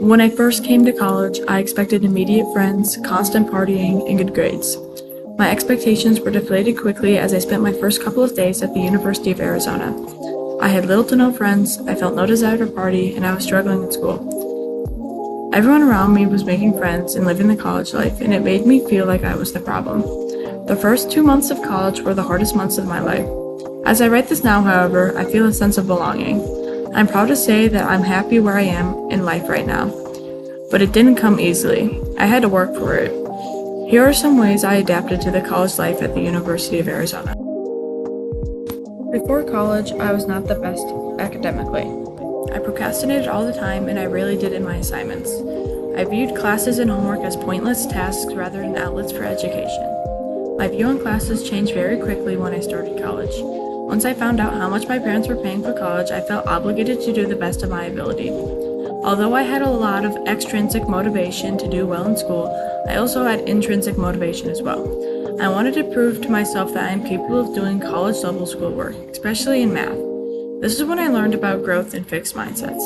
When I first came to college, I expected immediate friends, constant partying, and good grades. My expectations were deflated quickly as I spent my first couple of days at the University of Arizona. I had little to no friends, I felt no desire to party, and I was struggling in school. Everyone around me was making friends and living the college life, and it made me feel like I was the problem. The first 2 months of college were the hardest months of my life. As I write this now, however, I feel a sense of belonging. I'm proud to say that I'm happy where I am in life right now. But it didn't come easily. I had to work for it. Here are some ways I adapted to the college life at the University of Arizona. Before college, I was not the best academically. I procrastinated all the time and I rarely did in my assignments. I viewed classes and homework as pointless tasks rather than outlets for education. My view on classes changed very quickly when I started college. Once I found out how much my parents were paying for college, I felt obligated to do the best of my ability. Although I had a lot of extrinsic motivation to do well in school, I also had intrinsic motivation as well. I wanted to prove to myself that I am capable of doing college-level schoolwork, especially in math. This is when I learned about growth and fixed mindsets.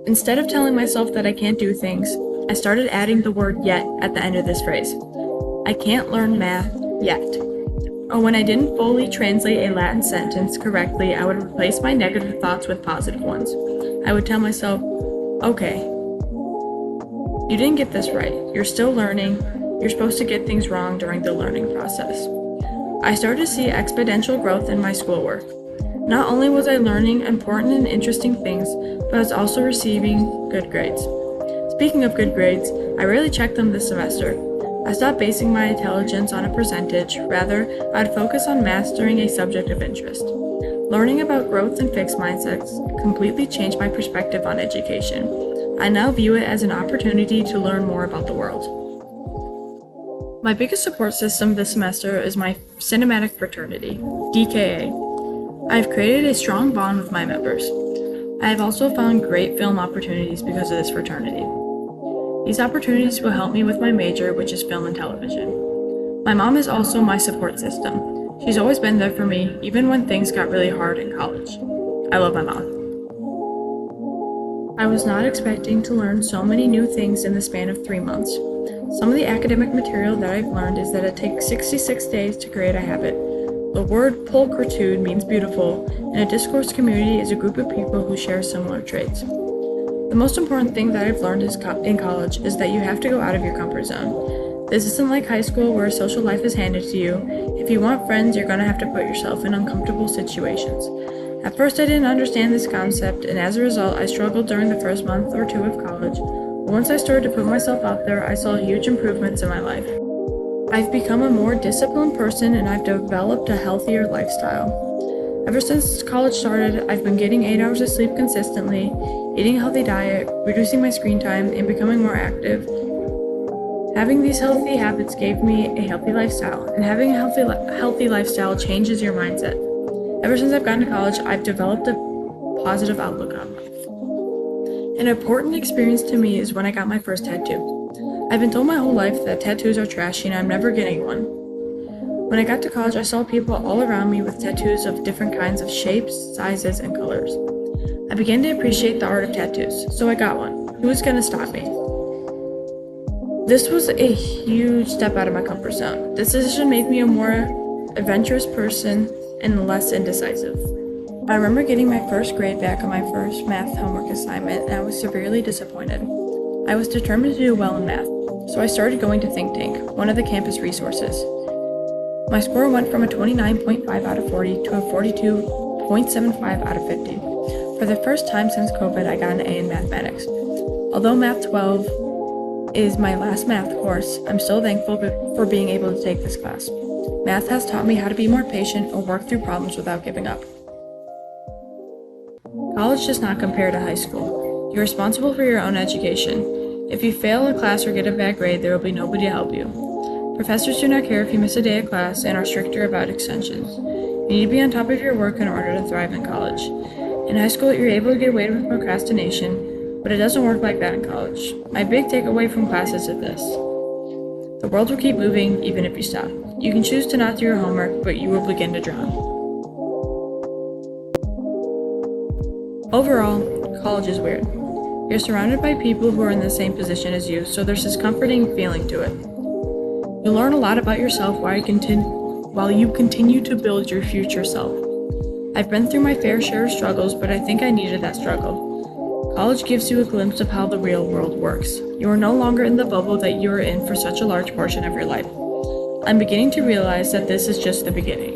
Instead of telling myself that I can't do things, I started adding the word yet at the end of this phrase. I can't learn math yet. Or when I didn't fully translate a Latin sentence correctly, I would replace my negative thoughts with positive ones. I would tell myself, okay, you didn't get this right. You're still learning. You're supposed to get things wrong during the learning process. I started to see exponential growth in my schoolwork. Not only was I learning important and interesting things, but I was also receiving good grades. Speaking of good grades, I rarely checked them this semester. I stopped basing my intelligence on a percentage. Rather, I'd focus on mastering a subject of interest. Learning about growth and fixed mindsets completely changed my perspective on education. I now view it as an opportunity to learn more about the world. My biggest support system this semester is my cinematic fraternity, DKA. I have created a strong bond with my members. I have also found great film opportunities because of this fraternity. These opportunities will help me with my major, which is film and television. My mom is also my support system. She's always been there for me, even when things got really hard in college. I love my mom. I was not expecting to learn so many new things in the span of 3 months. Some of the academic material that I've learned is that it takes 66 days to create a habit. The word pulchritude means beautiful, and a discourse community is a group of people who share similar traits. The most important thing that I've learned in college is that you have to go out of your comfort zone. This isn't like high school where social life is handed to you. If you want friends, you're going to have to put yourself in uncomfortable situations. At first, I didn't understand this concept, and as a result, I struggled during the first month or two of college. But once I started to put myself out there, I saw huge improvements in my life. I've become a more disciplined person, and I've developed a healthier lifestyle. Ever since college started, I've been getting 8 hours of sleep consistently, eating a healthy diet, reducing my screen time, and becoming more active. Having these healthy habits gave me a healthy lifestyle, and having a healthy lifestyle changes your mindset. Ever since I've gotten to college, I've developed a positive outlook on life. An important experience to me is when I got my first tattoo. I've been told my whole life that tattoos are trashy and I'm never getting one. When I got to college, I saw people all around me with tattoos of different kinds of shapes, sizes, and colors. I began to appreciate the art of tattoos, so I got one. Who was going to stop me? This was a huge step out of my comfort zone. This decision made me a more adventurous person and less indecisive. I remember getting my first grade back on my first math homework assignment, and I was severely disappointed. I was determined to do well in math, so I started going to Think Tank, one of the campus resources. My score went from a 29.5 out of 40 to a 42.75 out of 50. For the first time since COVID, I got an A in mathematics. Although Math 12 is my last math course, I'm still thankful for being able to take this class. Math has taught me how to be more patient or work through problems without giving up. College does not compare to high school. You're responsible for your own education. If you fail a class or get a bad grade, there will be nobody to help you. Professors do not care if you miss a day of class and are stricter about extensions. You need to be on top of your work in order to thrive in college. In high school, you're able to get away with procrastination, but it doesn't work like that in college. My big takeaway from classes is this. The world will keep moving even if you stop. You can choose to not do your homework, but you will begin to drown. Overall, college is weird. You're surrounded by people who are in the same position as you, so there's this comforting feeling to it. You learn a lot about yourself while you continue to build your future self. I've been through my fair share of struggles, but I think I needed that struggle. College gives you a glimpse of how the real world works. You are no longer in the bubble that you were in for such a large portion of your life. I'm beginning to realize that this is just the beginning.